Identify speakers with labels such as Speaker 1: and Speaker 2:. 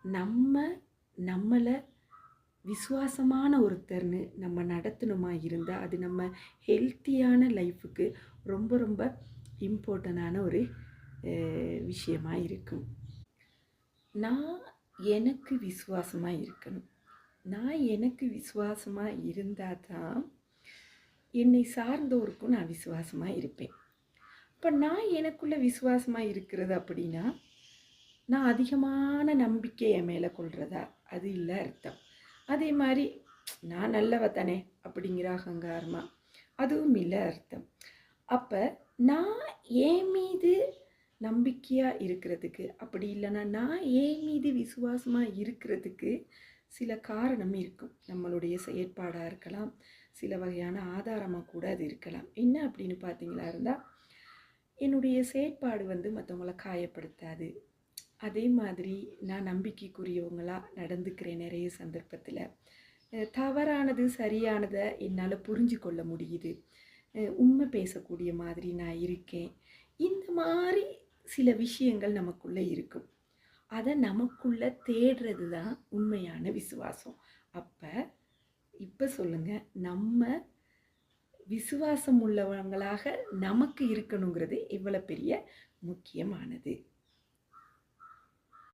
Speaker 1: நம்ம நம்மளை விசுவாசமான ஒருத்தர்னு நம்ம நடத்தணுமா இருந்தால் அது நம்ம ஹெல்த்தியான லைஃபுக்கு ரொம்ப ரொம்ப இம்பார்ட்டண்டான ஒரு விஷயமாக இருக்கும். நான் எனக்கு விசுவாசமாக இருக்கணும். நான் எனக்கு விசுவாசமாக இருந்தால் தான் என்னை சார்ந்தோருக்கும் நான் விசுவாசமாக இருப்பேன். இப்போ நான் எனக்குள்ளே விசுவாசமாக இருக்கிறது அப்படின்னா நான் அதிகமான நம்பிக்கை என் மேலே கொள்கிறதா அது இல்லை அர்த்தம். அதே மாதிரி நான் நல்லவ தானே அப்படிங்கிற அகங்காரமா அதுவும் இல்லை அர்த்தம். அப்போ நான் என் மீது நம்பிக்கையாக இருக்கிறதுக்கு அப்படி இல்லைன்னா நான் என் மீது விசுவாசமாக இருக்கிறதுக்கு சில காரணம் இருக்கும். நம்மளுடைய செயற்பாடாக இருக்கலாம், சில வகையான ஆதாரமாக கூட அது இருக்கலாம். என்ன அப்படின்னு பார்த்தீங்களா இருந்தால் என்னுடைய செயற்பாடு மற்றவங்கள காயப்படுத்தாது. அதே மாதிரி நான் நம்பிக்கைக்குரியவங்களாக நடந்துக்கிறேன். நிறைய சந்தர்ப்பத்தில் தவறானது சரியானதை என்னால் புரிஞ்சு கொள்ள முடியுது. உண்மை பேசக்கூடிய மாதிரி நான் இருக்கேன். இந்த மாதிரி சில விஷயங்கள் நமக்குள்ளே இருக்கும். அதை நமக்குள்ளே தேடுறது தான் உண்மையான விசுவாசம். இப்போ சொல்லுங்கள், நம்ம விசுவாசம் உள்ளவங்களாக நமக்கு இருக்கணுங்கிறது எவ்வளோ பெரிய முக்கியமானது.